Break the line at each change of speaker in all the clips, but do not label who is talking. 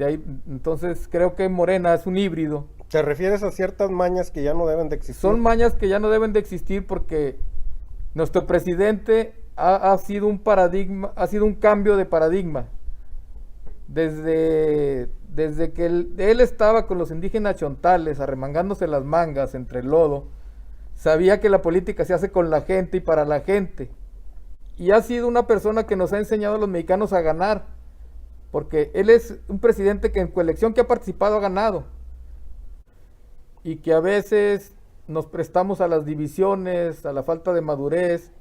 De ahí, entonces creo que Morena es un híbrido.
¿Te refieres a ciertas mañas que ya no deben de existir?
Son mañas que ya no deben de existir porque nuestro presidente ha sido un paradigma, ha sido un cambio de paradigma. Desde que él estaba con los indígenas chontales, arremangándose las mangas entre el lodo, sabía que la política se hace con la gente y para la gente. Y ha sido una persona que nos ha enseñado a los mexicanos a ganar, porque él es un presidente que en coelección que ha participado ha ganado. Y que a veces nos prestamos a las divisiones, a la falta de madurez,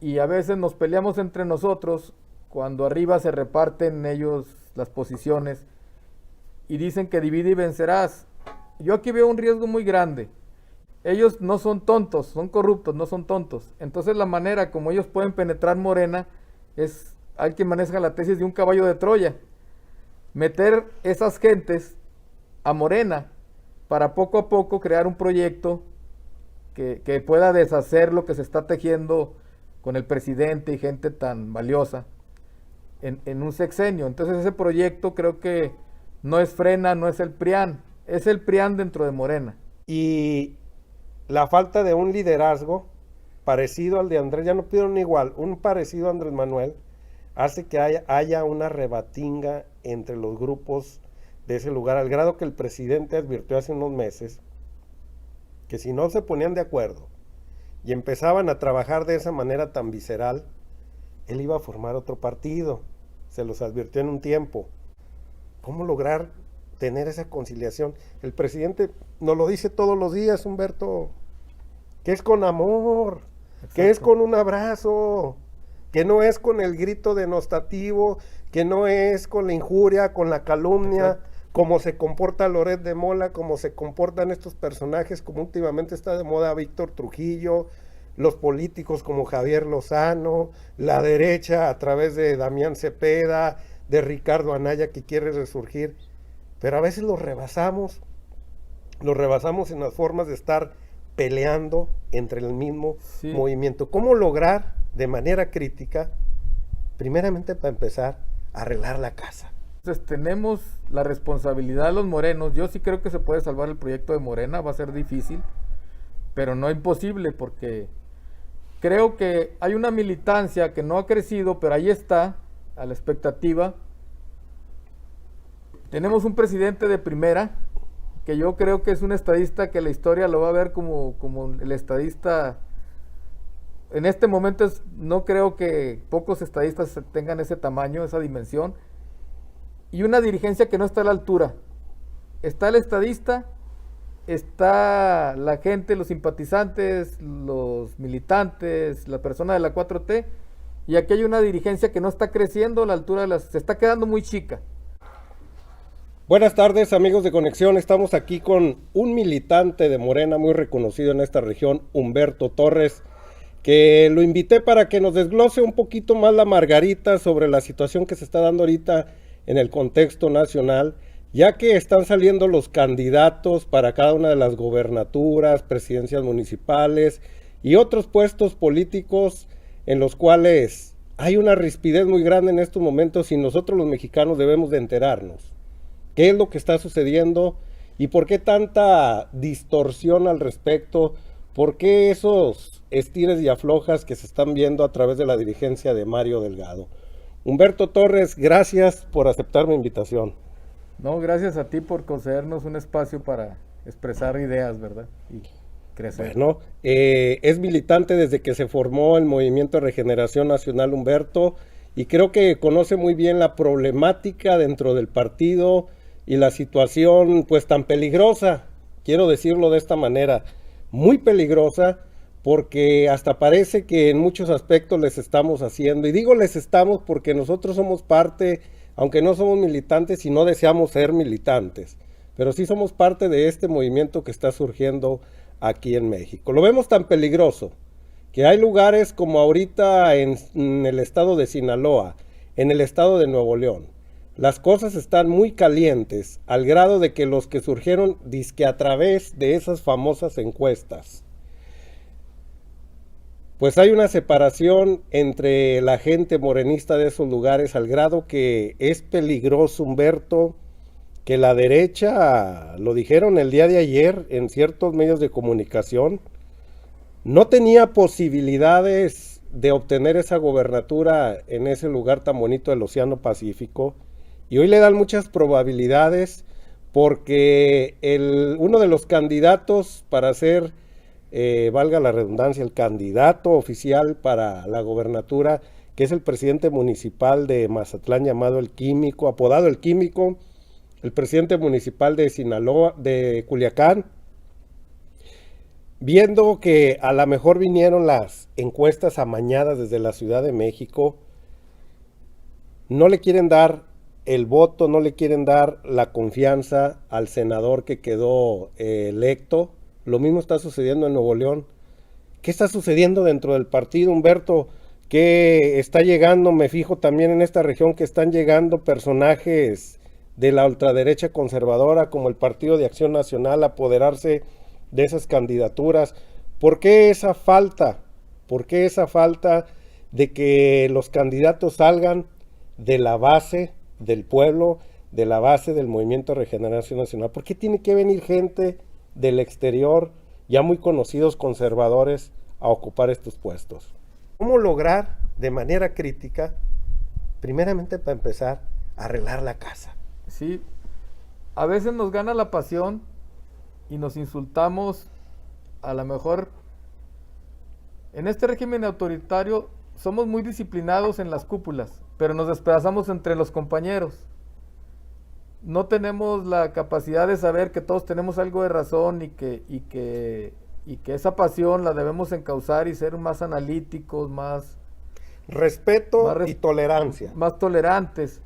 y a veces nos peleamos entre nosotros cuando arriba se reparten ellos las posiciones y dicen que divide y vencerás. Yo aquí veo un riesgo muy grande. Ellos no son tontos, son corruptos, no son tontos. Entonces la manera como ellos pueden penetrar Morena es, hay que manejar la tesis de un caballo de Troya. Meter esas gentes a Morena para poco a poco crear un proyecto que pueda deshacer lo que se está tejiendo con el presidente y gente tan valiosa en un sexenio. Entonces ese proyecto creo que no es Frena, no es el PRIAN, es el PRIAN dentro de Morena.
Y la falta de un liderazgo parecido al de Andrés, ya no pidieron igual, un parecido a Andrés Manuel, hace que haya una rebatinga entre los grupos de ese lugar, al grado que el presidente advirtió hace unos meses que si no se ponían de acuerdo y empezaban a trabajar de esa manera tan visceral, él iba a formar otro partido. Se los advirtió en un tiempo. ¿Cómo lograr tener esa conciliación? El presidente nos lo dice todos los días, Humberto, que es con amor, exacto, que es con un abrazo, que no es con el grito denostativo, que no es con la injuria, con la calumnia, exacto, como se comporta Loret de Mola, como se comportan estos personajes, como últimamente está de moda Víctor Trujillo, los políticos como Javier Lozano, la derecha a través de Damián Cepeda, de Ricardo Anaya que quiere resurgir, pero a veces los rebasamos en las formas de estar peleando entre el mismo movimiento. ¿Cómo lograr de manera crítica, primeramente para empezar, arreglar la casa?
Entonces tenemos la responsabilidad los morenos. Yo sí creo que se puede salvar el proyecto de Morena, va a ser difícil, pero no imposible, porque creo que hay una militancia que no ha crecido, pero ahí está, a la expectativa. Tenemos un presidente de primera, que yo creo que es un estadista que la historia lo va a ver como el estadista. En este momento no creo que pocos estadistas tengan ese tamaño, esa dimensión. Y una dirigencia que no está a la altura. Está el estadista, está la gente, los simpatizantes, los militantes, la persona de la 4T, y aquí hay una dirigencia que no está creciendo a la altura de se está quedando muy chica.
Buenas tardes, amigos de Conexión. Estamos aquí con un militante de Morena muy reconocido en esta región, Humberto Torres, que lo invité para que nos desglose un poquito más la margarita sobre la situación que se está dando ahorita en el contexto nacional, ya que están saliendo los candidatos para cada una de las gobernaturas, presidencias municipales y otros puestos políticos en los cuales hay una rispidez muy grande en estos momentos y nosotros los mexicanos debemos de enterarnos. ¿Qué es lo que está sucediendo y por qué tanta distorsión al respecto? ¿Por qué esos estires y aflojas que se están viendo a través de la dirigencia de Mario Delgado? Humberto Torres, gracias por aceptar mi invitación.
No, gracias a ti por concedernos un espacio para expresar ideas, ¿verdad? Y crecer.
Bueno, es militante desde que se formó el Movimiento de Regeneración Nacional, Humberto, y creo que conoce muy bien la problemática dentro del partido y la situación pues tan peligrosa, quiero decirlo de esta manera, muy peligrosa, porque hasta parece que en muchos aspectos les estamos haciendo, y digo les estamos porque nosotros somos parte, aunque no somos militantes y no deseamos ser militantes, pero sí somos parte de este movimiento que está surgiendo aquí en México. Lo vemos tan peligroso que hay lugares como ahorita en el estado de Sinaloa, en el estado de Nuevo León. Las cosas están muy calientes, al grado de que los que surgieron dizque a través de esas famosas encuestas, pues hay una separación entre la gente morenista de esos lugares, al grado que es peligroso, Humberto, que la derecha, lo dijeron el día de ayer en ciertos medios de comunicación, no tenía posibilidades de obtener esa gobernatura en ese lugar tan bonito del Océano Pacífico, y hoy le dan muchas probabilidades porque uno de los candidatos para ser, valga la redundancia, el candidato oficial para la gobernatura, que es el presidente municipal de Mazatlán llamado El Químico, apodado El Químico, el presidente municipal de Sinaloa, de Culiacán, viendo que a lo mejor vinieron las encuestas amañadas desde la Ciudad de México, no le quieren dar el voto, no le quieren dar la confianza al senador que quedó electo. Lo mismo está sucediendo en Nuevo León. ¿Qué está sucediendo dentro del partido, Humberto? ¿Qué está llegando? Me fijo también en esta región que están llegando personajes de la ultraderecha conservadora como el Partido de Acción Nacional a apoderarse de esas candidaturas. ¿Por qué esa falta? ¿Por qué esa falta de que los candidatos salgan de la base del pueblo, de la base del Movimiento de Regeneración Nacional? ¿Por qué tiene que venir gente del exterior, ya muy conocidos conservadores, a ocupar estos puestos? ¿Cómo lograr de manera crítica, primeramente para empezar, arreglar la casa?
Sí, a veces nos gana la pasión y nos insultamos. A lo mejor en este régimen autoritario somos muy disciplinados en las cúpulas, pero nos despedazamos entre los compañeros. No tenemos la capacidad de saber que todos tenemos algo de razón y que esa pasión la debemos encauzar y ser más analíticos, más
respeto y tolerancia.
Más tolerantes.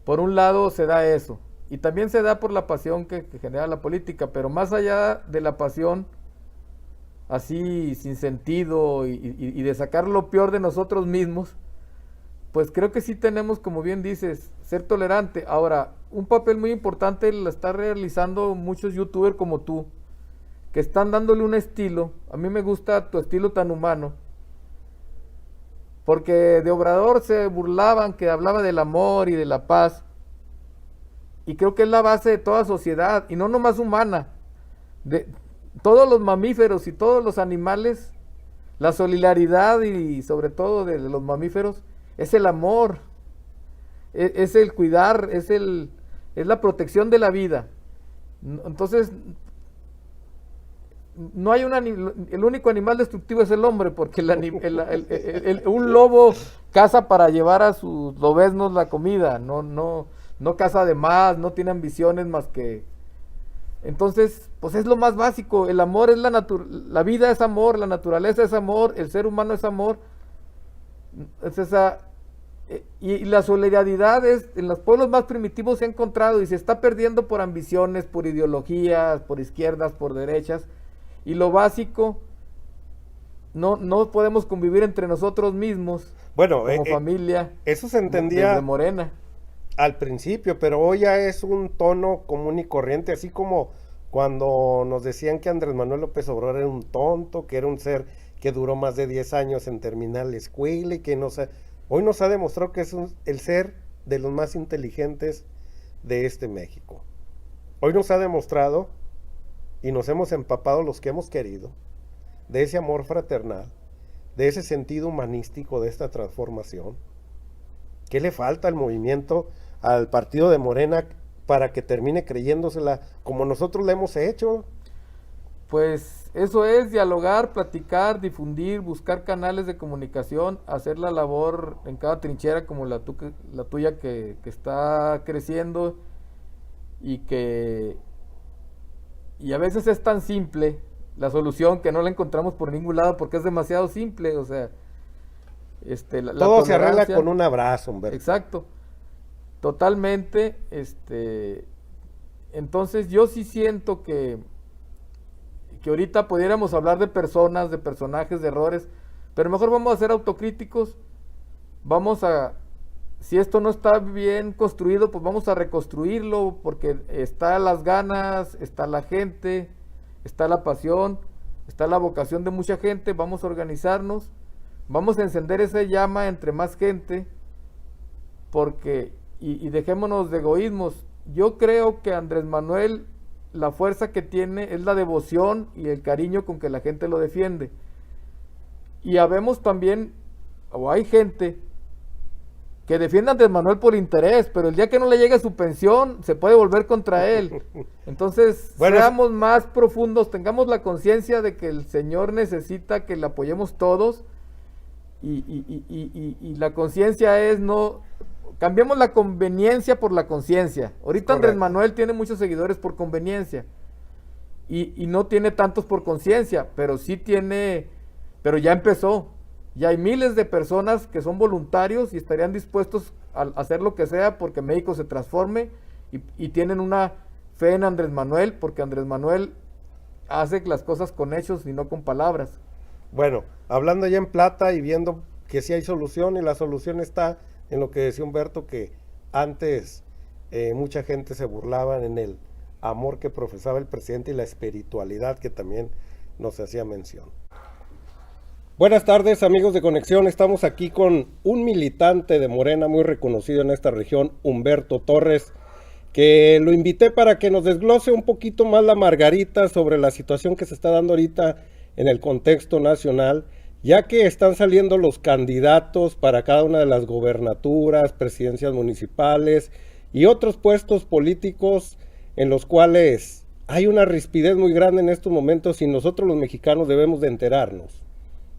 Por un lado se da eso, y también se da por la pasión que genera la política, pero más allá de la pasión, así sin sentido y de sacar lo peor de nosotros mismos, pues creo que sí tenemos, como bien dices, ser tolerante. Ahora, un papel muy importante lo está realizando muchos youtubers como tú, que están dándole un estilo. A mí me gusta tu estilo tan humano, porque de Obrador se burlaban, que hablaba del amor y de la paz, y creo que es la base de toda sociedad, y no nomás humana, de todos los mamíferos y todos los animales. La solidaridad, y sobre todo de los mamíferos, es el amor, es el cuidar, es la protección de la vida. Entonces, no hay el único animal destructivo es el hombre, porque un lobo caza para llevar a sus lobeznos la comida, no caza de más, no tiene ambiciones más que... Entonces, pues es lo más básico. El amor es la vida es amor, la naturaleza es amor, el ser humano es amor. Es esa, y la solidaridad en los pueblos más primitivos se ha encontrado y se está perdiendo por ambiciones, por ideologías, por izquierdas, por derechas. Y lo básico, no podemos convivir entre nosotros mismos,
bueno,
como familia.
Eso se entendía
desde Morena
al principio, pero hoy ya es un tono común y corriente, así como cuando nos decían que Andrés Manuel López Obrador era un tonto, que era un ser que duró más de 10 años en terminar la escuela y que hoy nos ha demostrado que es el ser de los más inteligentes de este México. Hoy nos ha demostrado y nos hemos empapado los que hemos querido de ese amor fraternal, de ese sentido humanístico de esta transformación. ¿Qué le falta al movimiento, al partido de Morena, para que termine creyéndosela como nosotros la hemos hecho?
Pues eso es dialogar, platicar, difundir, buscar canales de comunicación, hacer la labor en cada trinchera como la tuya que está creciendo y a veces es tan simple la solución que no la encontramos por ningún lado porque es demasiado simple. O sea,
todo se arregla con un abrazo, Humberto.
Exacto, totalmente. Entonces yo sí siento que ahorita pudiéramos hablar de personas, de personajes, de errores, pero mejor vamos a ser autocríticos. Si esto no está bien construido, pues vamos a reconstruirlo, porque está las ganas, está la gente, está la pasión, está la vocación de mucha gente. Vamos a organizarnos, vamos a encender esa llama entre más gente, porque y dejémonos de egoísmos. yo creo que Andrés Manuel, la fuerza que tiene es la devoción y el cariño con que la gente lo defiende. Y habemos también, o hay gente que defiende a Andrés Manuel por interés, pero el día que no le llegue su pensión, se puede volver contra él. Entonces,
bueno,
seamos más profundos, tengamos la conciencia de que el Señor necesita que le apoyemos todos, y la conciencia es no... Cambiemos la conveniencia por la conciencia. Ahorita Andrés Manuel tiene muchos seguidores por conveniencia, y no tiene tantos por conciencia, pero sí tiene, pero ya empezó. Ya hay miles de personas que son voluntarios y estarían dispuestos a hacer lo que sea porque México se transforme, y tienen una fe en Andrés Manuel, porque Andrés Manuel hace las cosas con hechos y no con palabras.
Bueno, hablando ya en plata y viendo que sí hay solución, y la solución está en lo que decía Humberto, que antes mucha gente se burlaba en el amor que profesaba el presidente y la espiritualidad que también nos hacía mención. Buenas tardes, amigos de Conexión. Estamos aquí con un militante de Morena muy reconocido en esta región, Humberto Torres, que lo invité para que nos desglose un poquito más la margarita sobre la situación que se está dando ahorita en el contexto nacional, ya que están saliendo los candidatos para cada una de las gobernaturas, presidencias municipales y otros puestos políticos en los cuales hay una rispidez muy grande en estos momentos, y nosotros los mexicanos debemos de enterarnos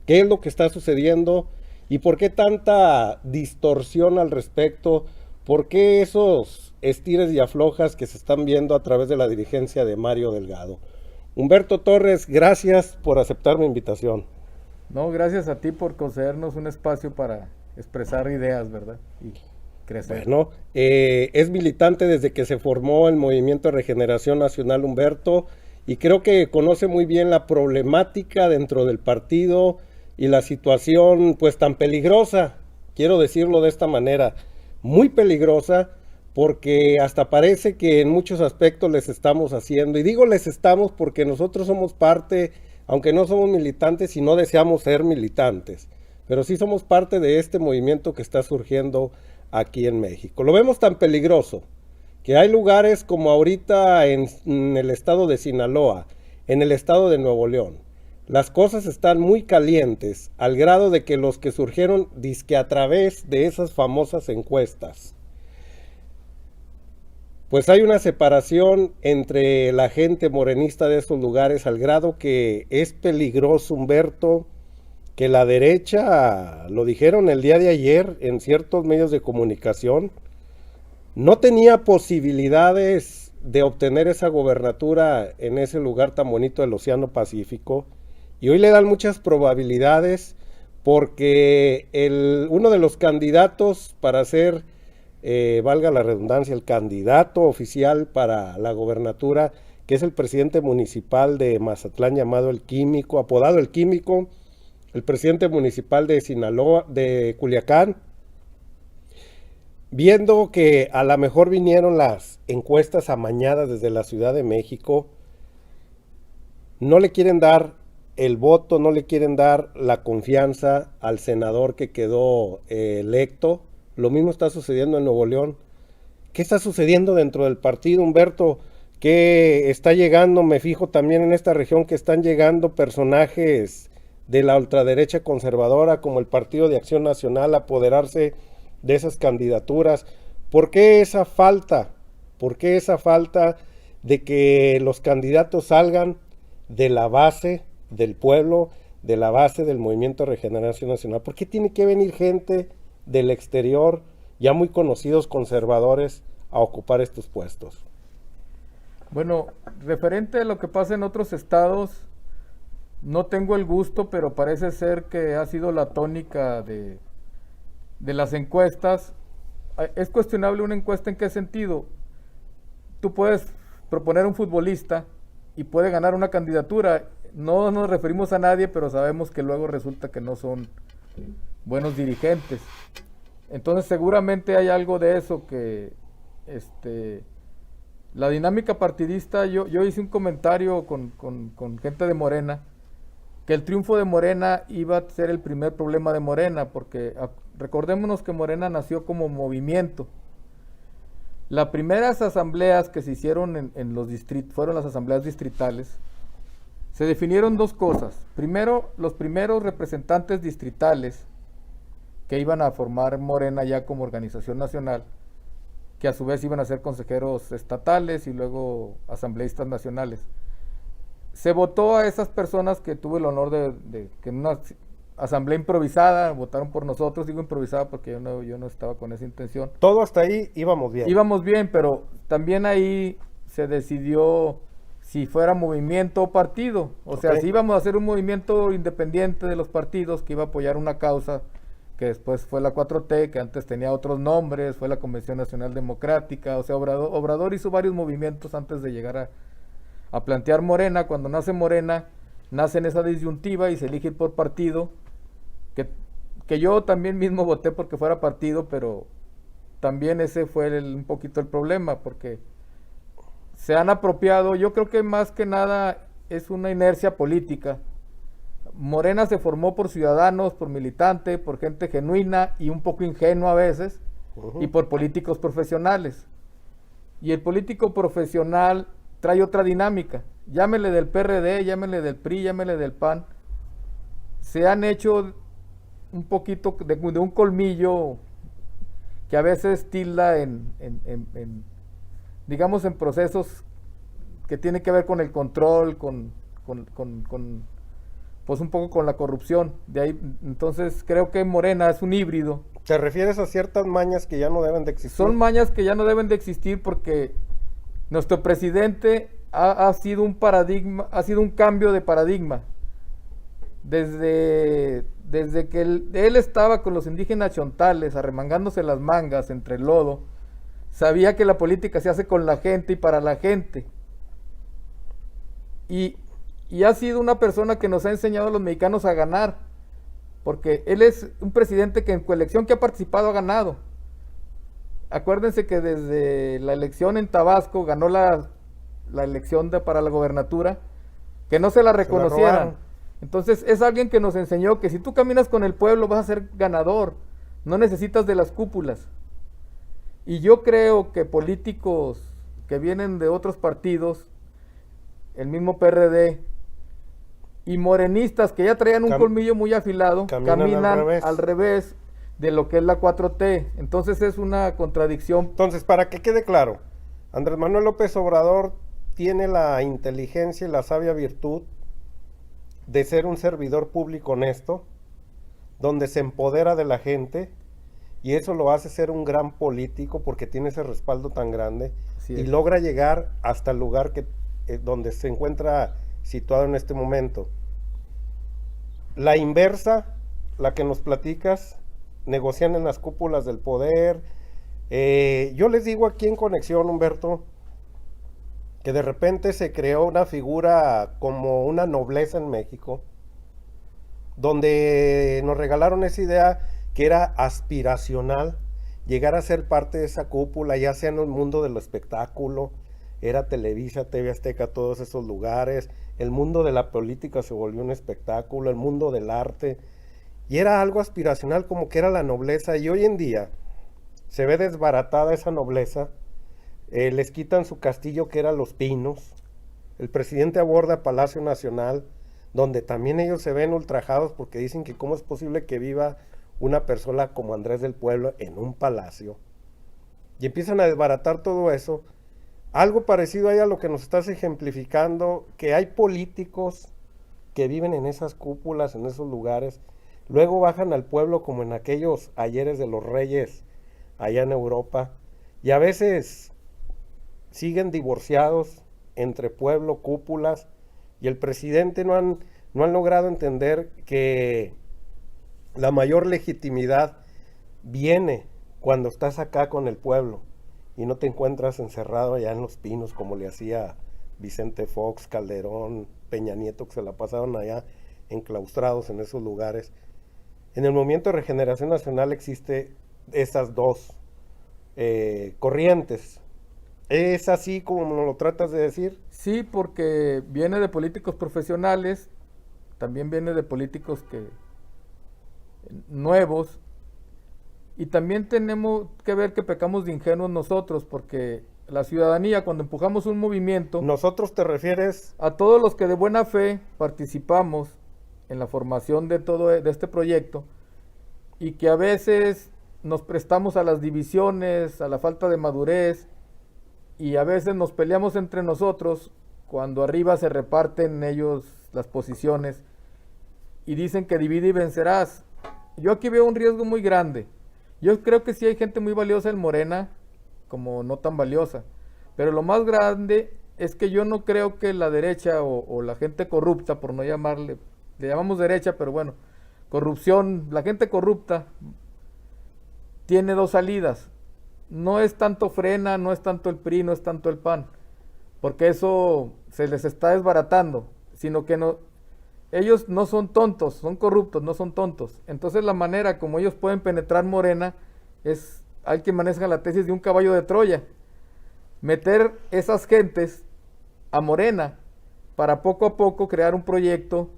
qué es lo que está sucediendo y por qué tanta distorsión al respecto, por qué esos estires y aflojas que se están viendo a través de la dirigencia de Mario Delgado. Humberto Torres, gracias por aceptar mi invitación.
No, gracias a ti por concedernos un espacio para expresar ideas, ¿verdad? Y crecer.
Bueno, es militante desde que se formó el Movimiento de Regeneración Nacional, Humberto, y creo que conoce muy bien la problemática dentro del partido y la situación pues tan peligrosa, quiero decirlo de esta manera, muy peligrosa, porque hasta parece que en muchos aspectos les estamos haciendo, y digo les estamos porque nosotros somos parte, aunque no somos militantes y no deseamos ser militantes, pero sí somos parte de este movimiento que está surgiendo aquí en México. Lo vemos tan peligroso que hay lugares como ahorita en el estado de Sinaloa, en el estado de Nuevo León. Las cosas están muy calientes, al grado de que los que surgieron dizque a través de esas famosas encuestas, pues hay una separación entre la gente morenista de esos lugares, al grado que es peligroso, Humberto, que la derecha, lo dijeron el día de ayer en ciertos medios de comunicación, no tenía posibilidades de obtener esa gobernatura en ese lugar tan bonito del Océano Pacífico, y hoy le dan muchas probabilidades porque uno de los candidatos para ser, valga la redundancia, el candidato oficial para la gobernatura, que es el presidente municipal de Mazatlán llamado El Químico, apodado El Químico, el presidente municipal de Sinaloa, de Culiacán, viendo que a lo mejor vinieron las encuestas amañadas desde la Ciudad de México, no le quieren dar el voto, no le quieren dar la confianza al senador que quedó electo. Lo mismo está sucediendo en Nuevo León. ¿Qué está sucediendo dentro del partido, Humberto? ¿Qué está llegando? Me fijo también en esta región que están llegando personajes de la ultraderecha conservadora como el Partido de Acción Nacional a apoderarse de esas candidaturas. ¿Por qué esa falta? ¿Por qué esa falta de que los candidatos salgan de la base del pueblo, de la base del Movimiento de Regeneración Nacional? ¿Por qué tiene que venir gente del exterior, ya muy conocidos conservadores, a ocupar estos puestos?
Bueno, referente a lo que pasa en otros estados, no tengo el gusto, pero parece ser que ha sido la tónica de las encuestas. Es cuestionable una encuesta en qué sentido. Tú puedes proponer un futbolista y puede ganar una candidatura. No nos referimos a nadie, pero sabemos que luego resulta que no son buenos dirigentes. Entonces seguramente hay algo de eso que la dinámica partidista. Yo hice un comentario con gente de Morena, que el triunfo de Morena iba a ser el primer problema de Morena, porque recordémonos que Morena nació como movimiento, Las primeras asambleas que se hicieron en los distritos, fueron las asambleas distritales, se definieron dos cosas. Primero, los primeros representantes distritales que iban a formar Morena ya como organización nacional, que a su vez iban a ser consejeros estatales y luego asambleístas nacionales. Se votó a esas personas que tuve el honor de que en una asamblea improvisada votaron por nosotros. Digo improvisada porque yo no estaba con esa intención.
Todo hasta ahí íbamos bien.
Íbamos bien, pero también ahí se decidió si fuera movimiento o partido. O sea, si íbamos a hacer un movimiento independiente de los partidos que iba a apoyar una causa que después fue la 4T, que antes tenía otros nombres, fue la Convención Nacional Democrática. O sea, Obrador hizo varios movimientos antes de llegar a plantear Morena. Cuando nace Morena, nace en esa disyuntiva y se elige por partido, que yo también mismo voté porque fuera partido, pero también ese fue un poquito el problema, porque se han apropiado. Yo creo que más que nada es una inercia política. Morena se formó por ciudadanos, por militantes, por gente genuina y un poco ingenua a veces, y por políticos profesionales. Y el político profesional trae otra dinámica. Llámele del PRD, llámele del PRI, llámele del PAN. Se han hecho un poquito de un colmillo que a veces tilda digamos, en procesos que tienen que ver con el control, pues un poco con la corrupción. De ahí, entonces creo que Morena es un híbrido.
¿Te refieres a ciertas mañas que ya no deben de existir?
Son mañas que ya no deben de existir porque nuestro presidente ha sido un paradigma, ha sido un cambio de paradigma. Desde que él estaba con los indígenas chontales, arremangándose las mangas entre el lodo, sabía que la política se hace con la gente y para la gente. Y ha sido una persona que nos ha enseñado a los mexicanos a ganar, porque él es un presidente que en coelección que ha participado ha ganado. Acuérdense que desde la elección en Tabasco ganó la elección para la gobernatura, que no se la reconocieran. Entonces es alguien que nos enseñó que si tú caminas con el pueblo vas a ser ganador, no necesitas de las cúpulas. Y yo creo que políticos que vienen de otros partidos, el mismo PRD, y morenistas que ya traían un colmillo muy afilado, caminan al revés de lo que es la 4T. Entonces es una contradicción.
Entonces, para que quede claro, Andrés Manuel López Obrador tiene la inteligencia y la sabia virtud de ser un servidor público honesto, donde se empodera de la gente, y eso lo hace ser un gran político porque tiene ese respaldo tan grande, y logra llegar hasta el lugar donde se encuentra situado en este momento. La inversa, la que nos platicas, negocian en las cúpulas del poder. Yo les digo aquí en Conexión, Humberto, que de repente se creó una figura como una nobleza en México, donde nos regalaron esa idea que era aspiracional, llegar a ser parte de esa cúpula, ya sea en el mundo del espectáculo, era Televisa, TV Azteca, todos esos lugares, el mundo de la política se volvió un espectáculo, el mundo del arte, y era algo aspiracional como que era la nobleza, y hoy en día se ve desbaratada esa nobleza. Les quitan su castillo que era Los Pinos, el presidente aborda Palacio Nacional, donde también ellos se ven ultrajados porque dicen que cómo es posible que viva una persona como Andrés del Pueblo en un palacio, y empiezan a desbaratar todo eso. Algo parecido ahí a lo que nos estás ejemplificando, que hay políticos que viven en esas cúpulas, en esos lugares, luego bajan al pueblo como en aquellos ayeres de los reyes allá en Europa, y a veces siguen divorciados entre pueblo, cúpulas, y el presidente no han logrado entender que la mayor legitimidad viene cuando estás acá con el pueblo y no te encuentras encerrado allá en Los Pinos como le hacía Vicente Fox, Calderón, Peña Nieto, que se la pasaron allá enclaustrados en esos lugares. En el Movimiento de Regeneración Nacional existe esas dos corrientes. ¿Es así como nos lo tratas de decir?
Sí, porque viene de políticos profesionales, también viene de políticos nuevos, Y también tenemos que ver que pecamos de ingenuos nosotros, porque la ciudadanía, cuando empujamos un movimiento,
¿Nosotros te refieres?
a todos los que de buena fe participamos en la formación de este proyecto, y que a veces nos prestamos a las divisiones, a la falta de madurez, y a veces nos peleamos entre nosotros cuando arriba se reparten ellos las posiciones y dicen que divide y vencerás. Yo aquí veo un riesgo muy grande. Yo creo que sí hay gente muy valiosa en Morena, como no tan valiosa, pero lo más grande es que yo no creo que la derecha o la gente corrupta, por no llamarle, le llamamos derecha, pero bueno, corrupción, la gente corrupta tiene dos salidas. No es tanto Frena, no es tanto el PRI, no es tanto el PAN, porque eso se les está desbaratando, sino que no, ellos no son tontos, son corruptos, no son tontos. Entonces la manera como ellos pueden penetrar Morena es, hay que maneja la tesis de un caballo de Troya, meter esas gentes a Morena para poco a poco crear un proyecto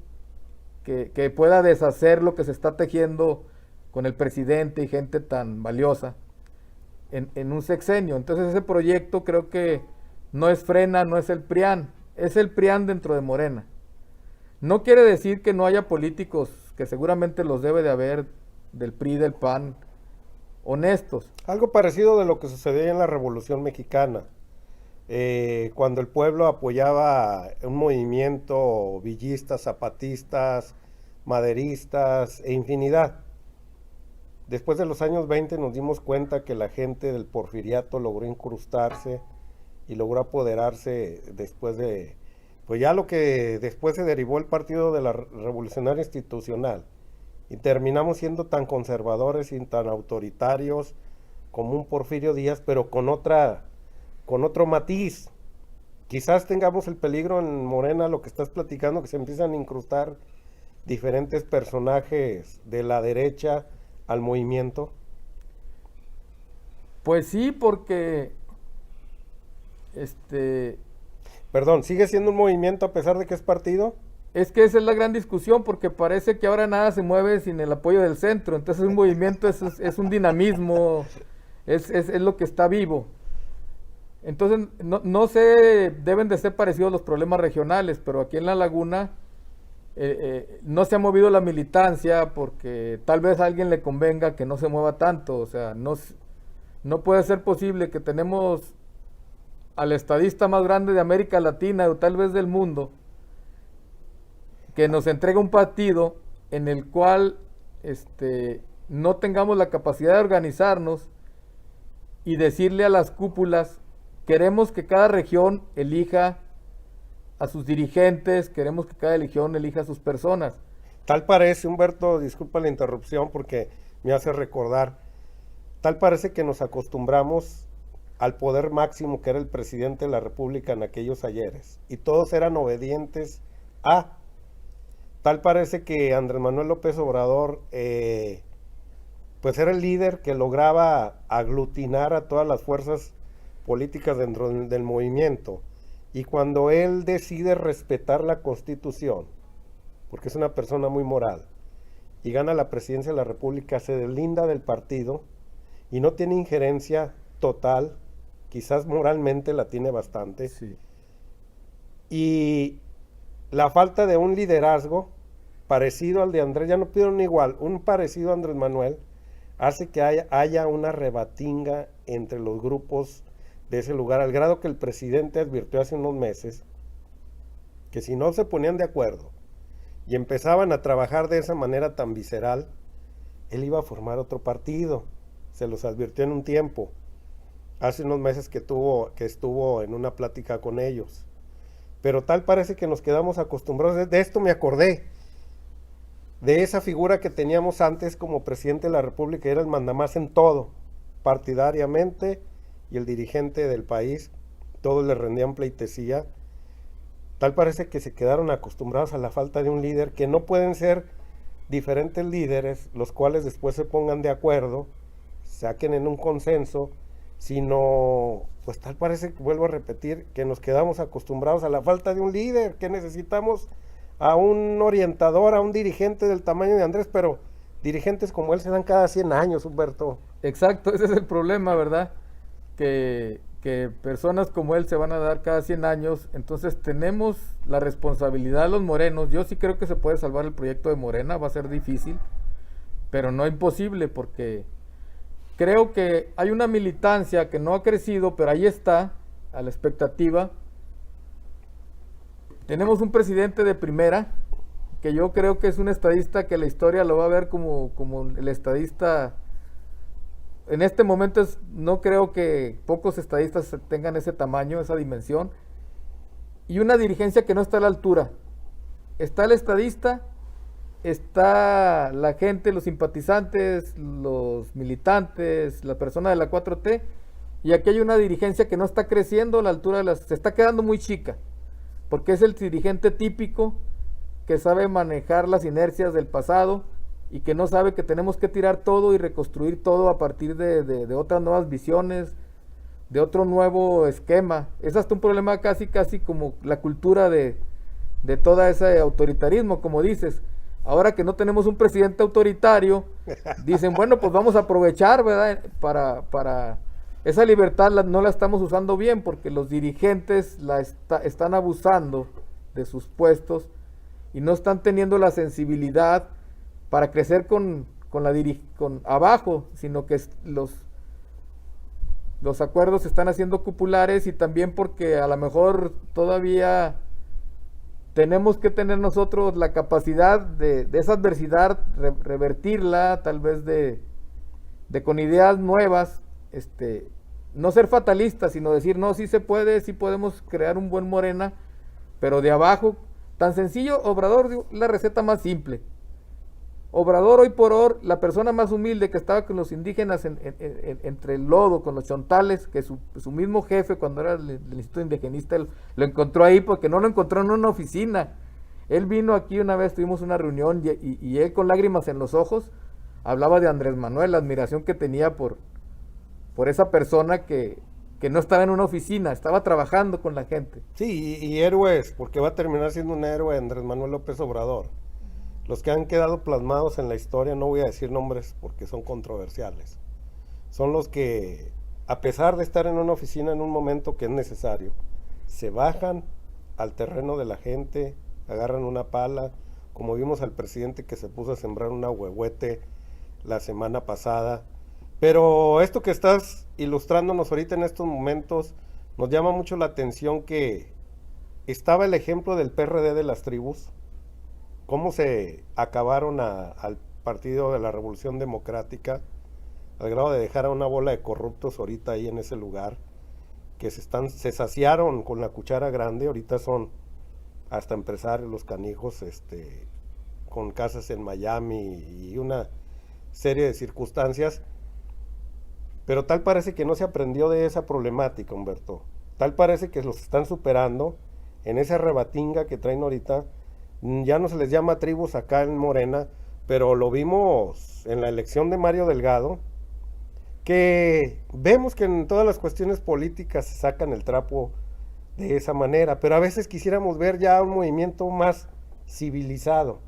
que pueda deshacer lo que se está tejiendo con el presidente y gente tan valiosa en un sexenio. Entonces ese proyecto creo que no es Frena, no es el PRIAN, es el PRIAN dentro de Morena. No quiere decir que no haya políticos, que seguramente los debe de haber, del PRI, del PAN, honestos.
Algo parecido de lo que sucedía en la Revolución Mexicana, cuando el pueblo apoyaba un movimiento villistas, zapatistas, maderistas e infinidad. Después de los años 20 nos dimos cuenta que la gente del porfiriato logró incrustarse y logró apoderarse después de, pues ya lo que después se derivó el Partido de la Revolucionaria Institucional. Y terminamos siendo tan conservadores y tan autoritarios como un Porfirio Díaz, pero con otro matiz. Quizás tengamos el peligro en Morena, lo que estás platicando, que se empiezan a incrustar diferentes personajes de la derecha al movimiento.
Pues sí, porque
Perdón, ¿sigue siendo un movimiento a pesar de que es partido?
es que esa es la gran discusión, porque parece que ahora nada se mueve sin el apoyo del centro. Entonces un movimiento es un dinamismo, es lo que está vivo. Entonces no sé, deben de ser parecidos los problemas regionales, pero aquí en La Laguna no se ha movido la militancia porque tal vez a alguien le convenga que no se mueva tanto. O sea, no puede ser posible que tenemos al estadista más grande de América Latina o tal vez del mundo, que nos entrega un partido en el cual no tengamos la capacidad de organizarnos y decirle a las cúpulas, queremos que cada región elija a sus dirigentes, queremos que cada región elija a sus personas.
Tal parece, Humberto, disculpa la interrupción porque me hace recordar, tal parece que nos acostumbramos al poder máximo que era el presidente de la República en aquellos ayeres, y todos eran obedientes a. Tal parece que Andrés Manuel López Obrador pues era el líder que lograba aglutinar a todas las fuerzas políticas dentro del movimiento, y cuando él decide respetar la Constitución, porque es una persona muy moral, y gana la presidencia de la República, se deslinda del partido y no tiene injerencia total, quizás moralmente la tiene bastante,
Sí.
y la falta de un liderazgo parecido al de Andrés, ya no pidieron igual, un parecido a Andrés Manuel, hace que haya una rebatinga entre los grupos de ese lugar, al grado que el presidente advirtió hace unos meses que si no se ponían de acuerdo y empezaban a trabajar de esa manera tan visceral, él iba a formar otro partido. Se los advirtió en un tiempo, hace unos meses que estuvo en una plática con ellos. Pero tal parece que nos quedamos acostumbrados. De esto me acordé, de esa figura que teníamos antes como presidente de la República, era el mandamás en todo, partidariamente, y el dirigente del país, todos le rendían pleitesía. Tal parece que se quedaron acostumbrados a la falta de un líder, que no pueden ser diferentes líderes, los cuales después se pongan de acuerdo, saquen en un consenso, sino, pues tal parece, vuelvo a repetir, que nos quedamos acostumbrados a la falta de un líder, que necesitamos a un orientador, a un dirigente del tamaño de Andrés, pero dirigentes como él se dan cada 100 años, Humberto.
Exacto, ese es el problema, ¿verdad? Que personas como él se van a dar cada 100 años, entonces tenemos la responsabilidad los morenos. Yo sí creo que se puede salvar el proyecto de Morena, va a ser difícil, pero no imposible, porque creo que hay una militancia que no ha crecido, pero ahí está, a la expectativa. Tenemos un presidente de primera, que yo creo que es un estadista que la historia lo va a ver como el estadista. En este momento no creo que pocos estadistas tengan ese tamaño, esa dimensión. Y una dirigencia que no está a la altura. Está el estadista, está la gente, los simpatizantes, los militantes, la persona de la 4T. Y aquí hay una dirigencia que no está creciendo a la altura de se está quedando muy chica. Porque es el dirigente típico que sabe manejar las inercias del pasado y que no sabe que tenemos que tirar todo y reconstruir todo a partir de otras nuevas visiones, de otro nuevo esquema. Es hasta un problema casi como la cultura de todo ese autoritarismo, como dices. Ahora que no tenemos un presidente autoritario, dicen, bueno, pues vamos a aprovechar, ¿verdad? Para esa libertad no la estamos usando bien porque los dirigentes están abusando de sus puestos y no están teniendo la sensibilidad para crecer con abajo, sino que los acuerdos se están haciendo cupulares, y también porque a lo mejor todavía tenemos que tener nosotros la capacidad de esa adversidad, revertirla, tal vez con ideas nuevas, no ser fatalistas, sino decir, no, sí se puede, sí podemos crear un buen Morena, pero de abajo, tan sencillo. Obrador, la receta más simple. Obrador, hoy por hoy, la persona más humilde que estaba con los indígenas entre el lodo, con los chontales, que su mismo jefe, cuando era el Instituto Indigenista, lo encontró ahí porque no lo encontró en una oficina. Él vino aquí una vez, tuvimos una reunión y él con lágrimas en los ojos hablaba de Andrés Manuel, la admiración que tenía por esa persona que no estaba en una oficina, estaba trabajando con la gente.
Sí, y héroes, porque va a terminar siendo un héroe Andrés Manuel López Obrador. Los que han quedado plasmados en la historia, no voy a decir nombres porque son controversiales, son los que, a pesar de estar en una oficina en un momento que es necesario, se bajan al terreno de la gente, agarran una pala, como vimos al presidente que se puso a sembrar un ahuehuete la semana pasada. Pero esto que estás ilustrándonos ahorita en estos momentos, nos llama mucho la atención que estaba el ejemplo del PRD de las tribus, cómo se acabaron al Partido de la Revolución Democrática, al grado de dejar a una bola de corruptos ahorita ahí en ese lugar, que se saciaron con la cuchara grande, ahorita son hasta empresarios los canijos, con casas en Miami y una serie de circunstancias. Pero tal parece que no se aprendió de esa problemática, Humberto. Tal parece que los están superando en esa rebatinga que traen ahorita. Ya no se les llama tribus acá en Morena, pero lo vimos en la elección de Mario Delgado, que vemos que en todas las cuestiones políticas se sacan el trapo de esa manera, pero a veces quisiéramos ver ya un movimiento más civilizado.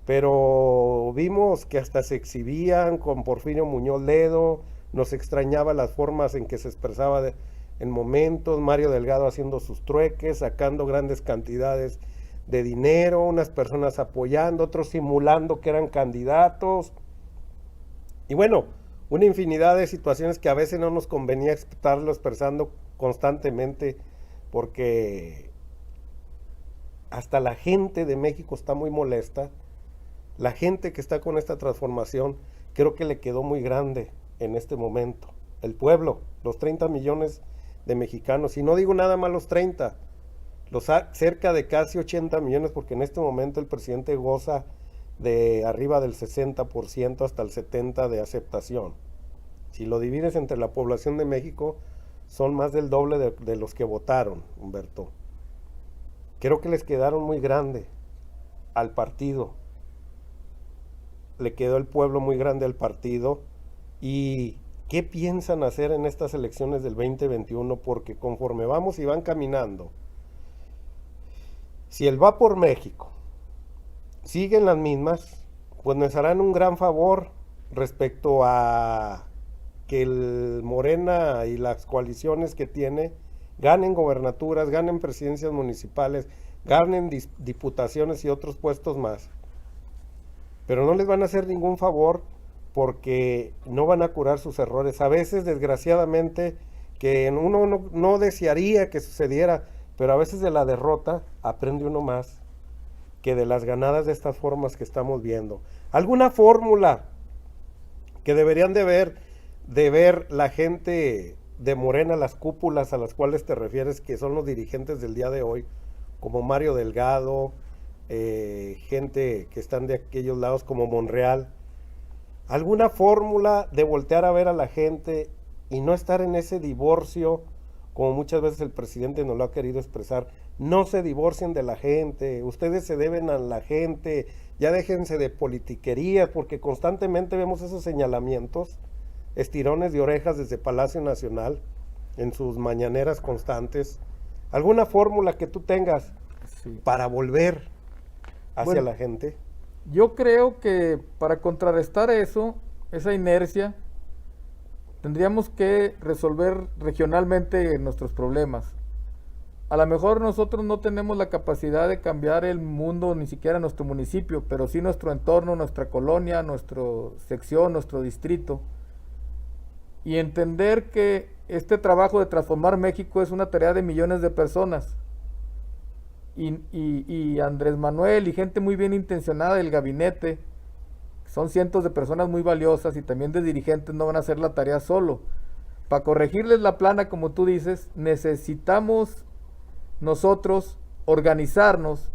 Pero vimos que hasta se exhibían con Porfirio Muñoz Ledo, nos extrañaba las formas en que se expresaba en momentos, Mario Delgado haciendo sus trueques, sacando grandes cantidades de dinero, unas personas apoyando, otros simulando que eran candidatos. Y bueno, una infinidad de situaciones que a veces no nos convenía estarlo expresando constantemente, porque hasta la gente de México está muy molesta. La gente que está con esta transformación creo que le quedó muy grande en este momento. El pueblo, los 30 millones de mexicanos, y no digo nada más los 30, los cerca de casi 80 millones, porque en este momento el presidente goza de arriba del 60% hasta el 70% de aceptación. Si lo divides entre la población de México, son más del doble de los que votaron, Humberto. Creo que les quedaron muy grande al partido. Le quedó el pueblo muy grande al partido. ¿Y qué piensan hacer en estas elecciones del 2021? Porque conforme vamos y van caminando, si el Va por México sigue en las mismas, pues nos harán un gran favor respecto a que el Morena y las coaliciones que tiene ganen gobernaturas, ganen presidencias municipales, ganen diputaciones y otros puestos más. Pero no les van a hacer ningún favor porque no van a curar sus errores. A veces, desgraciadamente, que uno no desearía que sucediera, pero a veces de la derrota aprende uno más que de las ganadas de estas formas que estamos viendo. ¿Alguna fórmula que deberían de ver la gente de Morena, las cúpulas a las cuales te refieres, que son los dirigentes del día de hoy, como Mario Delgado, gente que están de aquellos lados como Monreal? ¿Alguna fórmula de voltear a ver a la gente y no estar en ese divorcio, como muchas veces el presidente nos lo ha querido expresar? No se divorcien de la gente, ustedes se deben a la gente, ya déjense de politiquerías, porque constantemente vemos esos señalamientos, estirones de orejas desde Palacio Nacional, en sus mañaneras constantes. ¿Alguna fórmula que tú tengas para volver hacia la gente?
Yo creo que para contrarrestar eso, esa inercia, tendríamos que resolver regionalmente nuestros problemas. A lo mejor nosotros no tenemos la capacidad de cambiar el mundo, ni siquiera nuestro municipio, pero sí nuestro entorno, nuestra colonia, nuestra sección, nuestro distrito. Y entender que este trabajo de transformar México es una tarea de millones de personas. Y Andrés Manuel y gente muy bien intencionada del gabinete, son cientos de personas muy valiosas y también de dirigentes, no van a hacer la tarea solo. Para corregirles la plana, como tú dices, necesitamos nosotros organizarnos,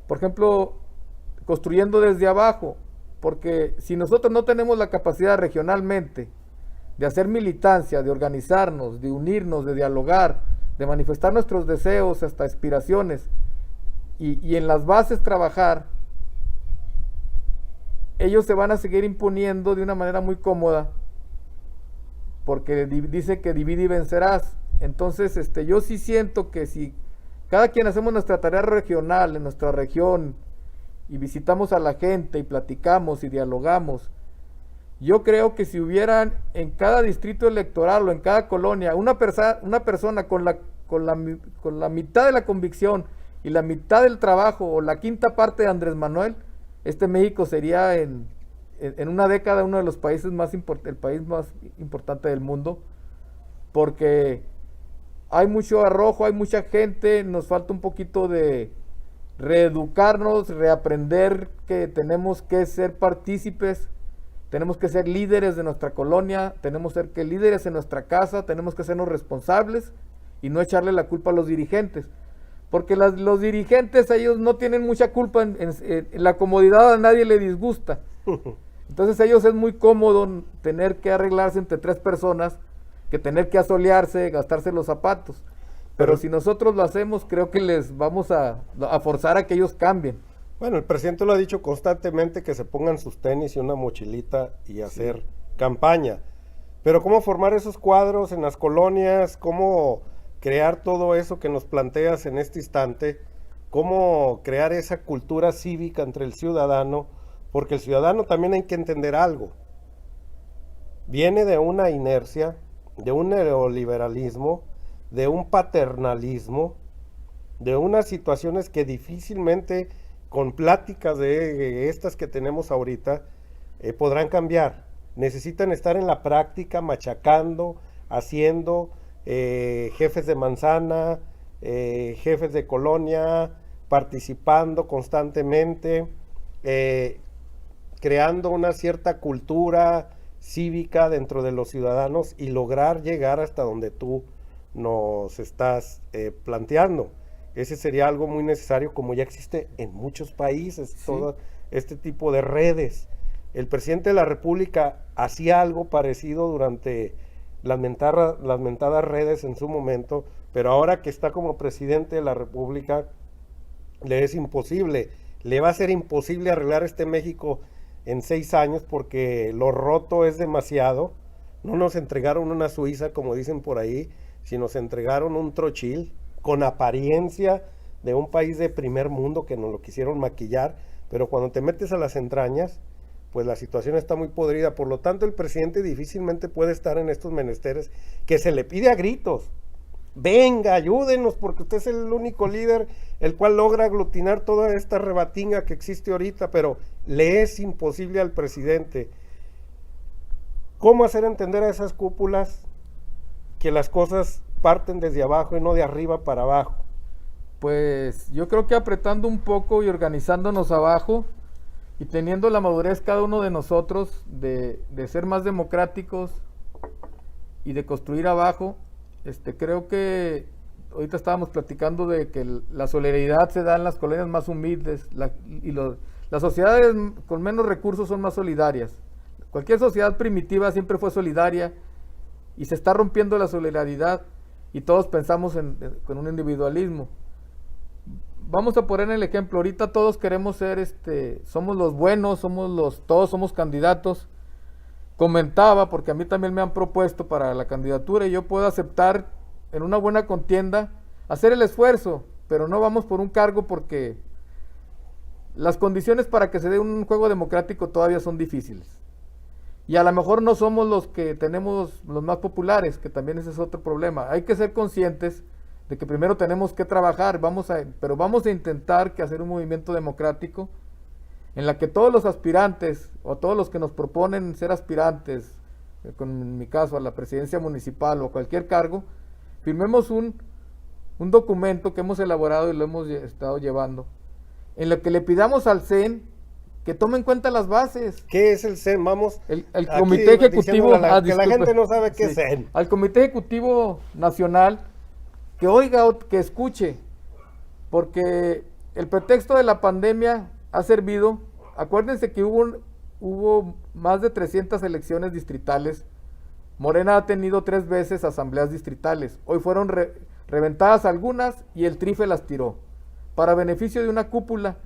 por ejemplo, construyendo desde abajo, porque si nosotros no tenemos la capacidad regionalmente de hacer militancia, de organizarnos, de unirnos, de dialogar, de manifestar nuestros deseos, hasta aspiraciones, y en las bases trabajar, ellos se van a seguir imponiendo de una manera muy cómoda, porque dice que divide y vencerás. Entonces, yo sí siento que si cada quien hacemos nuestra tarea regional en nuestra región y visitamos a la gente y platicamos y dialogamos, yo creo que si hubieran en cada distrito electoral o en cada colonia una persona con la mitad de la convicción y la mitad del trabajo o la quinta parte de Andrés Manuel, México sería en una década uno de los países el país más importante del mundo, porque hay mucho arrojo, hay mucha gente, nos falta un poquito de reeducarnos, reaprender que tenemos que ser partícipes, tenemos que ser líderes de nuestra colonia, tenemos que ser líderes en nuestra casa, tenemos que sernos responsables y no echarle la culpa a los dirigentes. Porque los dirigentes, ellos no tienen mucha culpa, en la comodidad a nadie le disgusta. Entonces a ellos es muy cómodo tener que arreglarse entre tres personas, que tener que asolearse, gastarse los zapatos. Pero si nosotros lo hacemos, creo que les vamos a forzar a que ellos cambien.
Bueno, el presidente lo ha dicho constantemente, que se pongan sus tenis y una mochilita y hacer campaña. Pero ¿cómo formar esos cuadros en las colonias? ¿Cómo crear todo eso que nos planteas en este instante? ¿Cómo crear esa cultura cívica entre el ciudadano? Porque el ciudadano también hay que entender algo. Viene de una inercia, de un neoliberalismo, de un paternalismo, de unas situaciones que difícilmente con pláticas de estas que tenemos ahorita podrán cambiar. Necesitan estar en la práctica, machacando, haciendo, jefes de manzana, jefes de colonia, participando constantemente, creando una cierta cultura cívica dentro de los ciudadanos y lograr llegar hasta donde tú nos estás planteando. Ese sería algo muy necesario, como ya existe en muchos países, todo este tipo de redes. El presidente de la República hacía algo parecido durante las mentadas redes en su momento, pero ahora que está como presidente de la República, le es imposible, le va a ser imposible arreglar este México en 6 años, porque lo roto es demasiado. No nos entregaron una Suiza, como dicen por ahí, sino nos entregaron un trochil con apariencia de un país de primer mundo que nos lo quisieron maquillar, pero cuando te metes a las entrañas, pues la situación está muy podrida. Por lo tanto, el presidente difícilmente puede estar en estos menesteres que se le pide a gritos. Venga, ayúdenos, porque usted es el único líder el cual logra aglutinar toda esta rebatinga que existe ahorita, pero le es imposible al presidente. ¿Cómo hacer entender a esas cúpulas que las cosas parten desde abajo y no de arriba para abajo?
Pues yo creo que apretando un poco y organizándonos abajo y teniendo la madurez cada uno de nosotros de ser más democráticos y de construir abajo, creo que ahorita estábamos platicando de que la solidaridad se da en las colonias más humildes las sociedades con menos recursos son más solidarias. Cualquier sociedad primitiva siempre fue solidaria y se está rompiendo la solidaridad y todos pensamos con un individualismo. Vamos a poner el ejemplo, ahorita todos queremos ser, somos los buenos, todos somos candidatos. Comentaba, porque a mí también me han propuesto para la candidatura y yo puedo aceptar en una buena contienda, hacer el esfuerzo, pero no vamos por un cargo porque las condiciones para que se dé un juego democrático todavía son difíciles. Y a lo mejor no somos los que tenemos los más populares, que también ese es otro problema. Hay que ser conscientes de que primero tenemos que trabajar, pero vamos a intentar que hacer un movimiento democrático en la que todos los aspirantes o todos los que nos proponen ser aspirantes, en mi caso a la presidencia municipal o cualquier cargo, firmemos un documento que hemos elaborado y lo hemos estado llevando, en lo que le pidamos al CEN que tome en cuenta las bases.
¿Qué es el CEN? Vamos,
el Comité Ejecutivo,
que la gente no sabe qué es CEN.
Al Comité Ejecutivo Nacional, que oiga, que escuche, porque el pretexto de la pandemia ha servido. Acuérdense que hubo más de 300 elecciones distritales. Morena ha tenido 3 veces asambleas distritales. Hoy fueron reventadas algunas y el Trife las tiró para beneficio de una cúpula.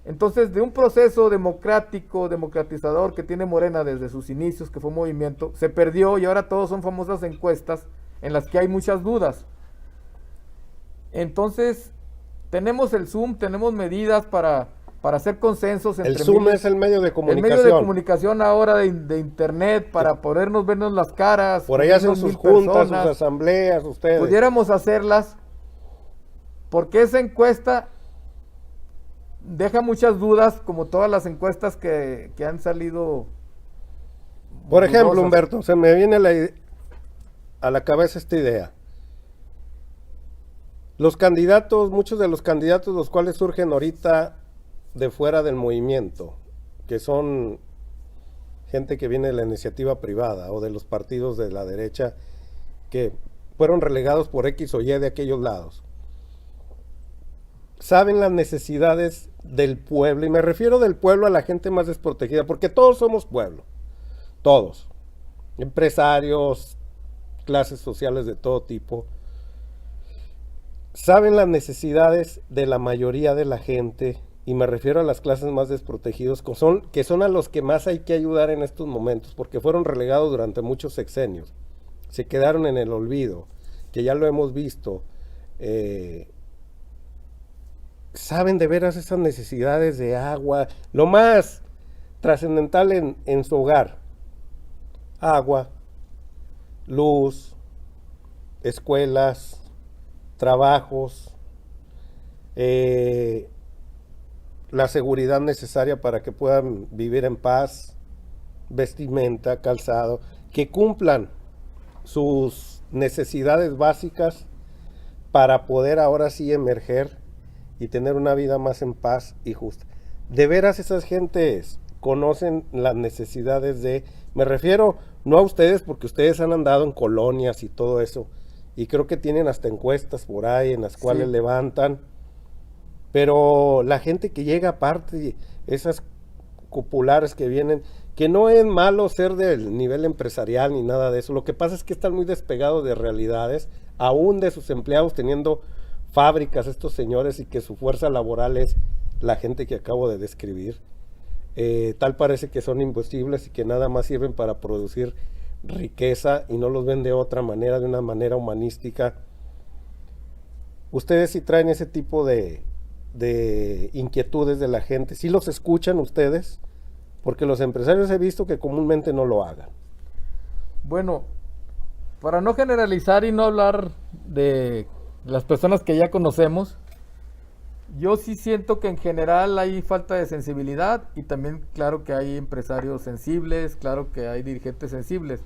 Entonces, de un proceso democratizador que tiene Morena desde sus inicios, que fue un movimiento, se perdió y ahora todos son famosas encuestas en las que hay muchas dudas. Entonces, tenemos el Zoom, tenemos medidas para hacer consensos entre
el Zoom es el medio de comunicación.
El medio de comunicación ahora de internet para podernos vernos las caras.
Por ahí hacen sus juntas, sus asambleas, ustedes.
Pudiéramos hacerlas porque esa encuesta deja muchas dudas, como todas las encuestas que han salido.
Por ejemplo, Humberto, se me viene a la cabeza esta idea. Los candidatos, muchos de los candidatos los cuales surgen ahorita de fuera del movimiento, que son gente que viene de la iniciativa privada o de los partidos de la derecha que fueron relegados por X o Y de aquellos lados, saben las necesidades del pueblo, y me refiero del pueblo a la gente más desprotegida, porque todos somos pueblo, todos, empresarios, clases sociales de todo tipo, saben las necesidades de la mayoría de la gente, y me refiero a las clases más desprotegidas, que son a los que más hay que ayudar en estos momentos, porque fueron relegados durante muchos sexenios, se quedaron en el olvido, que ya lo hemos visto. Saben de veras esas necesidades de agua, lo más trascendental en su hogar: agua, luz, escuelas, trabajos, la seguridad necesaria para que puedan vivir en paz, vestimenta, calzado, que cumplan sus necesidades básicas para poder ahora sí emerger y tener una vida más en paz y justa. De veras esas gentes conocen las necesidades me refiero no a ustedes, porque ustedes han andado en colonias y todo eso, y creo que tienen hasta encuestas por ahí en las cuales levantan, pero la gente que llega aparte, esas cupulares que vienen, que no es malo ser del nivel empresarial ni nada de eso, lo que pasa es que están muy despegados de realidades, aún de sus empleados, teniendo fábricas estos señores, y que su fuerza laboral es la gente que acabo de describir. Tal parece que son imposibles y que nada más sirven para producir riqueza y no los ven de otra manera, de una manera humanística. Ustedes sí traen ese tipo de de inquietudes de la gente. ¿Sí los escuchan ustedes? Porque los empresarios he visto que comúnmente no lo hagan.
Bueno, para no generalizar y no hablar de las personas que ya conocemos, yo sí siento que en general hay falta de sensibilidad y también claro que hay empresarios sensibles, claro que hay dirigentes sensibles,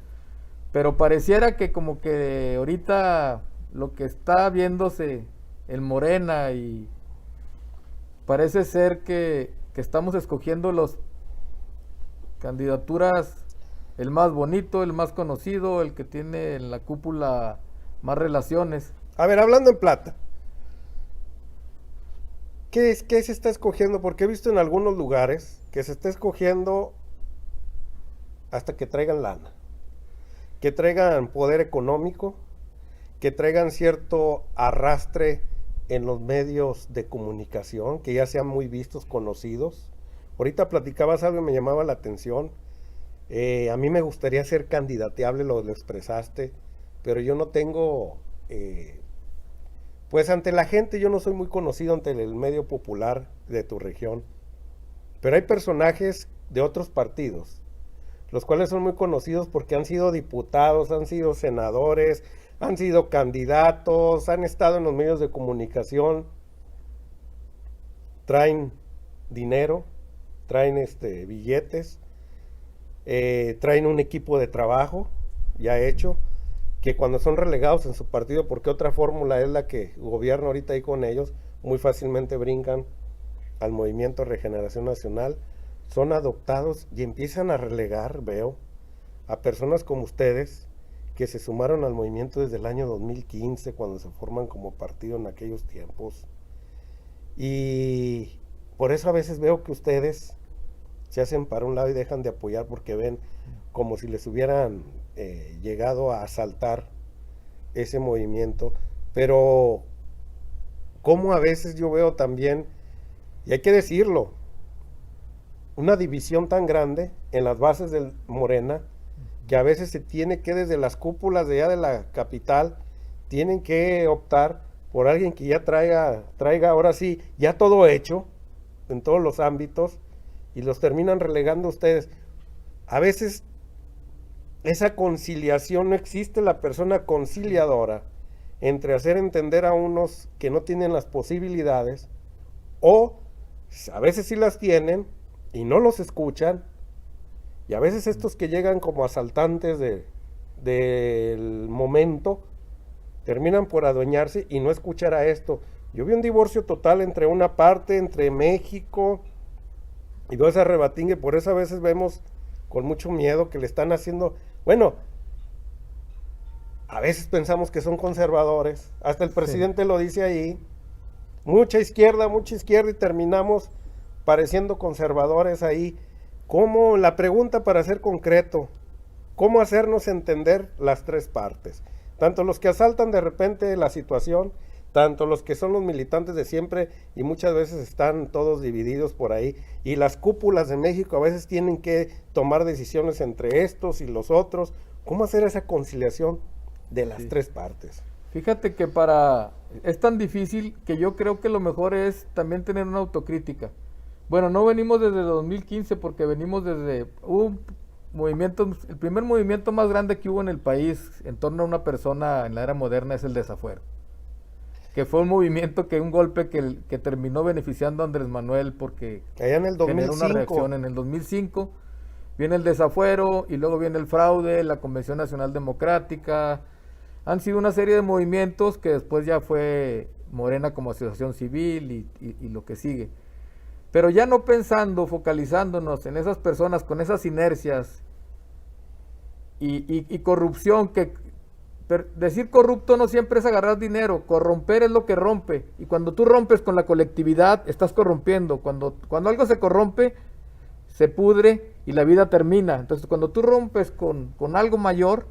pero pareciera que como que ahorita lo que está viéndose en Morena y parece ser que estamos escogiendo las candidaturas, el más bonito, el más conocido, el que tiene en la cúpula más relaciones.
A ver, hablando en plata, ¿qué se está escogiendo? Porque he visto en algunos lugares que se está escogiendo hasta que traigan lana, que traigan poder económico, que traigan cierto arrastre en los medios de comunicación, que ya sean muy vistos, conocidos. Ahorita platicabas algo y me llamaba la atención. A mí me gustaría ser candidateable, lo expresaste, pero yo no tengo, pues ante la gente yo no soy muy conocido ante el medio popular de tu región, pero hay personajes de otros partidos, los cuales son muy conocidos porque han sido diputados, han sido senadores, han sido candidatos, han estado en los medios de comunicación, traen dinero, traen billetes, traen un equipo de trabajo ya hecho, que cuando son relegados en su partido, porque otra fórmula es la que gobierna ahorita ahí con ellos, muy fácilmente brincan al Movimiento Regeneración Nacional, son adoptados y empiezan a relegar, veo, a personas como ustedes, que se sumaron al movimiento desde el año 2015, cuando se forman como partido en aquellos tiempos. Y por eso a veces veo que ustedes se hacen para un lado y dejan de apoyar porque ven como si les hubieran llegado a asaltar ese movimiento. Pero como a veces yo veo también, y hay que decirlo, una división tan grande en las bases del Morena, que a veces se tiene que desde las cúpulas de allá de la capital, tienen que optar por alguien que ya traiga ahora sí, ya todo hecho, en todos los ámbitos, y los terminan relegando ustedes. A veces esa conciliación, no existe la persona conciliadora entre hacer entender a unos que no tienen las posibilidades, o a veces sí las tienen y no los escuchan, y a veces estos que llegan como asaltantes del momento terminan por adueñarse y no escuchar a esto. Yo vi un divorcio total entre una parte, entre México y toda esa rebatingue, por eso a veces vemos con mucho miedo que le están haciendo, bueno, a veces pensamos que son conservadores, hasta el presidente lo dice ahí, mucha izquierda y terminamos pareciendo conservadores ahí. ¿Cómo? La pregunta para ser concreto, ¿cómo hacernos entender las tres partes? Tanto los que asaltan de repente la situación, tanto los que son los militantes de siempre y muchas veces están todos divididos por ahí, y las cúpulas de México a veces tienen que tomar decisiones entre estos y los otros. ¿Cómo hacer esa conciliación de las tres partes?
Fíjate que es tan difícil que yo creo que lo mejor es también tener una autocrítica. Bueno, no venimos desde 2015 porque venimos desde un movimiento, el primer movimiento más grande que hubo en el país en torno a una persona en la era moderna es el desafuero, que fue un movimiento un golpe que terminó beneficiando a Andrés Manuel porque
allá en el 2005
generó una reacción. En el 2005 viene el desafuero y luego viene el fraude, la Convención Nacional Democrática. Han sido una serie de movimientos que después ya fue Morena como asociación civil y lo que sigue. Pero ya no pensando, focalizándonos en esas personas con esas inercias y corrupción, decir corrupto no siempre es agarrar dinero, corromper es lo que rompe, y cuando tú rompes con la colectividad, estás corrompiendo. Cuando algo se corrompe, se pudre y la vida termina. Entonces cuando tú rompes con algo mayor,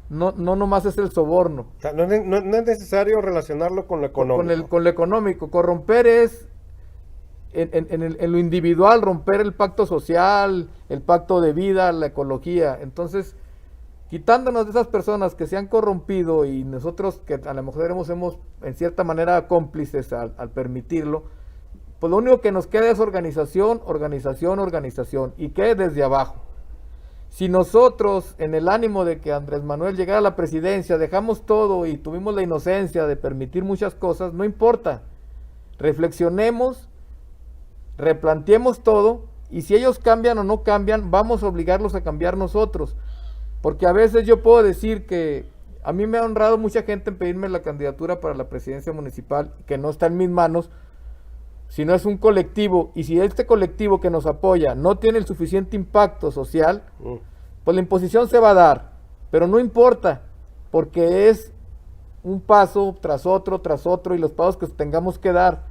no nomás es el soborno.
O sea, no es necesario relacionarlo con lo económico.
Con lo económico. Corromper es en lo individual, romper el pacto social, el pacto de vida, la ecología. Entonces, quitándonos de esas personas que se han corrompido y nosotros que a lo mejor hemos en cierta manera cómplices al permitirlo, pues lo único que nos queda es organización, organización, organización, y que desde abajo. Si nosotros, en el ánimo de que Andrés Manuel llegara a la presidencia, dejamos todo y tuvimos la inocencia de permitir muchas cosas, no importa. Reflexionemos, replanteemos todo, y si ellos cambian o no cambian, vamos a obligarlos a cambiar nosotros. Porque a veces yo puedo decir que a mí me ha honrado mucha gente en pedirme la candidatura para la presidencia municipal, que no está en mis manos, sino es un colectivo, y si este colectivo que nos apoya no tiene el suficiente impacto social, pues la imposición se va a dar, pero no importa, porque es un paso tras otro, y los pasos que tengamos que dar.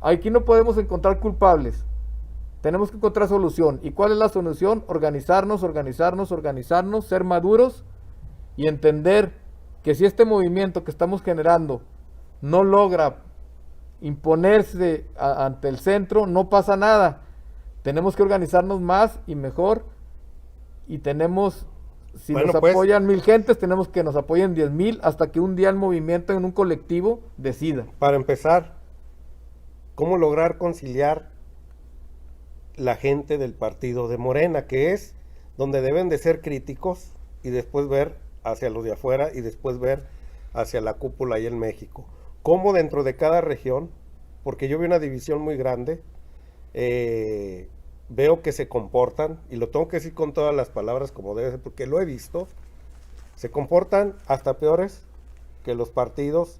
Aquí no podemos encontrar culpables, tenemos que encontrar solución. ¿Y cuál es la solución? Organizarnos, ser maduros y entender que si este movimiento que estamos generando no logra imponerse ante el centro, no pasa nada. Tenemos que organizarnos más y mejor, y tenemos, si nos apoyan 1000 gentes, tenemos que nos apoyen 10,000 hasta que un día el movimiento en un colectivo decida.
Para empezar, ¿cómo lograr conciliar la gente del partido de Morena, que es donde deben de ser críticos y después ver hacia los de afuera y después ver hacia la cúpula ahí en México? ¿Cómo dentro de cada región? Porque yo veo una división muy grande, veo que se comportan, y lo tengo que decir con todas las palabras como debe ser, porque lo he visto, se comportan hasta peores que los partidos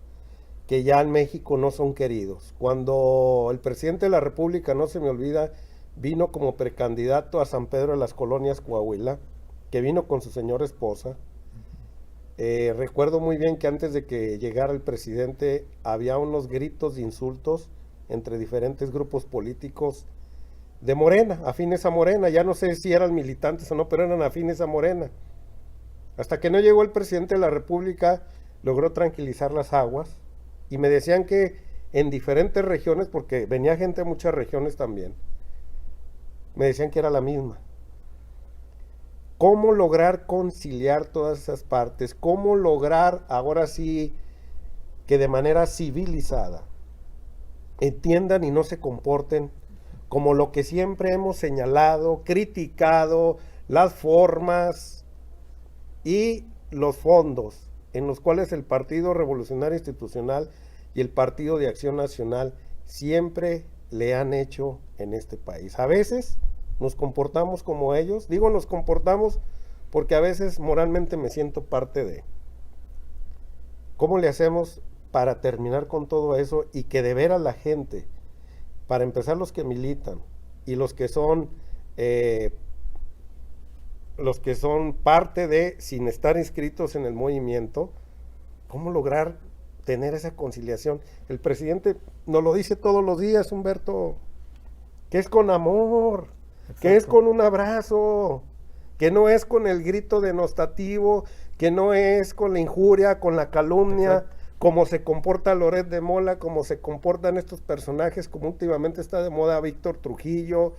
que ya en México no son queridos. Cuando el presidente de la República, no se me olvida, vino como precandidato a San Pedro de las Colonias, Coahuila, que vino con su señora esposa. Recuerdo muy bien que antes de que llegara el presidente había unos gritos de insultos entre diferentes grupos políticos de Morena, afines a Morena. Ya no sé si eran militantes o no, pero eran afines a Morena. Hasta que no llegó el presidente de la República, logró tranquilizar las aguas, y me decían que en diferentes regiones, porque venía gente de muchas regiones también, me decían que era la misma. ¿Cómo lograr conciliar todas esas partes? ¿Cómo lograr, ahora sí, que de manera civilizada entiendan y no se comporten como lo que siempre hemos señalado, criticado, las formas y los fondos en los cuales el Partido Revolucionario Institucional y el Partido de Acción Nacional siempre le han hecho en este país? A veces nos comportamos como ellos, digo nos comportamos porque a veces moralmente me siento parte de. ¿Cómo le hacemos para terminar con todo eso y que de veras la gente, para empezar los que militan y los que son parte de, sin estar inscritos en el movimiento, cómo lograr tener esa conciliación? El presidente nos lo dice todos los días, Humberto, que es con amor, que es con un abrazo, que no es con el grito denostativo, que no es con la injuria, con la calumnia, como se comporta Loret de Mola, como se comportan estos personajes, como últimamente está de moda Víctor Trujillo,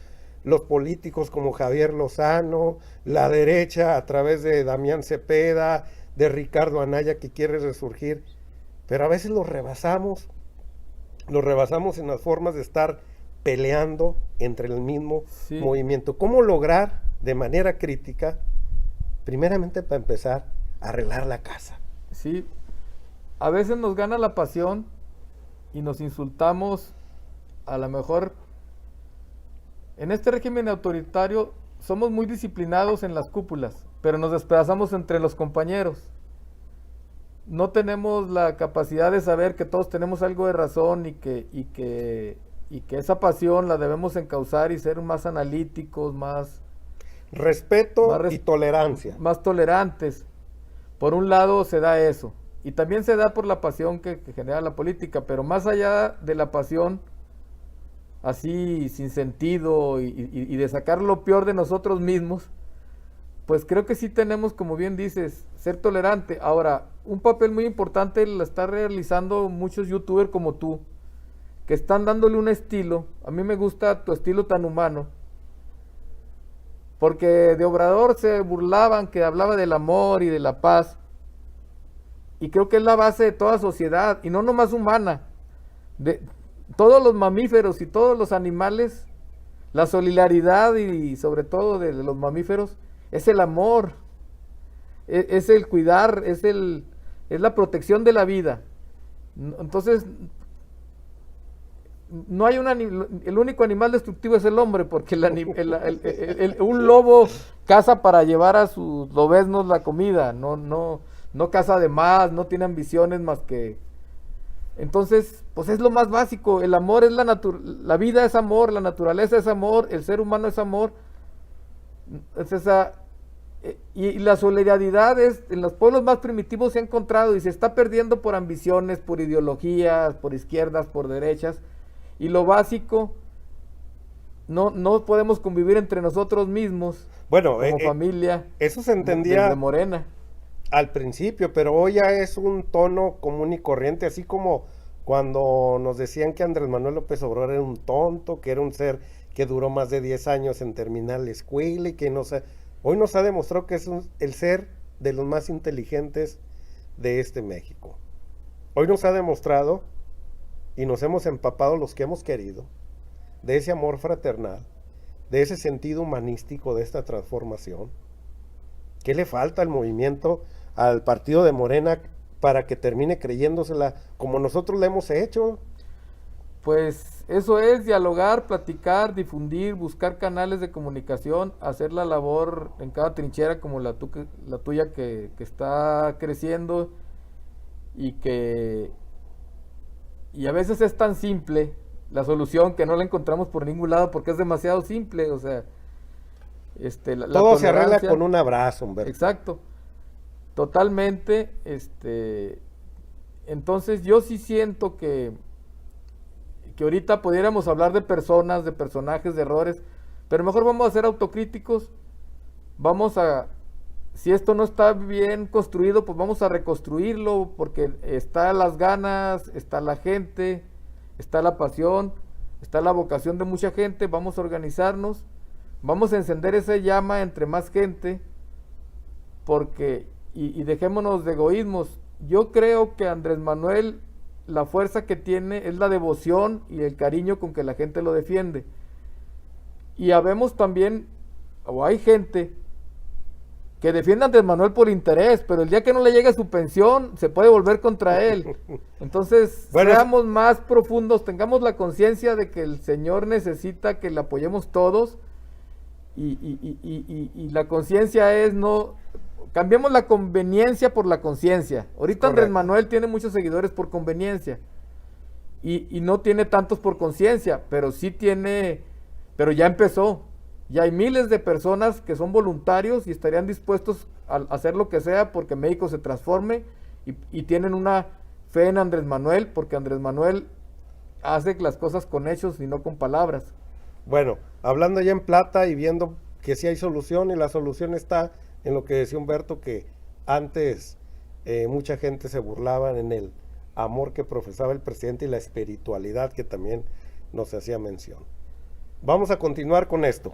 los políticos como Javier Lozano, la derecha a través de Damián Cepeda, de Ricardo Anaya, que quiere resurgir, pero a veces los rebasamos en las formas de estar peleando entre el mismo movimiento. ¿Cómo lograr de manera crítica, primeramente para empezar, arreglar la casa?
Sí, a veces nos gana la pasión y nos insultamos. A lo mejor en este régimen autoritario somos muy disciplinados en las cúpulas, pero nos despedazamos entre los compañeros. No tenemos la capacidad de saber que todos tenemos algo de razón, y que esa pasión la debemos encauzar y ser más analíticos, más
respeto y tolerancia.
Más tolerantes. Por un lado se da eso, y también se da por la pasión que genera la política, pero más allá de la pasión así sin sentido y de sacar lo peor de nosotros mismos, pues creo que sí tenemos, como bien dices, ser tolerante. Ahora, un papel muy importante lo está realizando muchos youtubers como tú, que están dándole un estilo. A mí me gusta tu estilo tan humano, porque de Obrador se burlaban, que hablaba del amor y de la paz, y creo que es la base de toda sociedad, y no nomás humana, todos los mamíferos y todos los animales, la solidaridad y sobre todo de los mamíferos es el amor, es el cuidar, es la protección de la vida. Entonces, no hay el único animal destructivo es el hombre, porque un lobo caza para llevar a sus lobeznos la comida, no caza de más, no tiene ambiciones más que... Entonces, pues es lo más básico, el amor es la vida es amor, la naturaleza es amor, el ser humano es amor, es y la solidaridad en los pueblos más primitivos se ha encontrado y se está perdiendo por ambiciones, por ideologías, por izquierdas, por derechas, y lo básico, no podemos convivir entre nosotros mismos,
bueno,
como familia.
Eso se entendía
de Morena
al principio, pero hoy ya es un tono común y corriente, así como cuando nos decían que Andrés Manuel López Obrador era un tonto, que era un ser que duró más de 10 años en terminar la escuela y que no sé. Hoy nos ha demostrado que es el ser de los más inteligentes de este México. Hoy nos ha demostrado y nos hemos empapado los que hemos querido de ese amor fraternal, de ese sentido humanístico de esta transformación. ¿Qué le falta al movimiento, al partido de Morena para que termine creyéndosela como nosotros la hemos hecho?
Pues eso es dialogar, platicar, difundir, buscar canales de comunicación, hacer la labor en cada trinchera como la tuya que está creciendo y a veces es tan simple la solución que no la encontramos por ningún lado porque es demasiado simple, o sea,
todo se arregla con un abrazo, Humberto.
Exacto, totalmente, entonces yo sí siento que ahorita pudiéramos hablar de personas, de personajes, de errores, pero mejor vamos a ser autocríticos, si esto no está bien construido, pues vamos a reconstruirlo, porque está las ganas, está la gente, está la pasión, está la vocación de mucha gente, vamos a organizarnos, vamos a encender esa llama entre más gente, porque, y dejémonos de egoísmos. Yo creo que Andrés Manuel, la fuerza que tiene es la devoción y el cariño con que la gente lo defiende. Y habemos también, o hay gente que defiende a Andrés Manuel por interés, pero el día que no le llegue su pensión, se puede volver contra él. Entonces, seamos más profundos, tengamos la conciencia de que el Señor necesita que le apoyemos todos, y la conciencia es cambiemos la conveniencia por la conciencia. Ahorita Andrés Manuel tiene muchos seguidores por conveniencia y no tiene tantos por conciencia, pero ya empezó. Ya hay miles de personas que son voluntarios y estarían dispuestos a hacer lo que sea porque México se transforme y tienen una fe en Andrés Manuel, porque Andrés Manuel hace las cosas con hechos y no con palabras.
Bueno, hablando ya en plata y viendo que sí hay solución, y la solución está en lo que decía Humberto, que antes mucha gente se burlaba en el amor que profesaba el presidente y la espiritualidad que también nos hacía mención. Vamos a continuar con esto.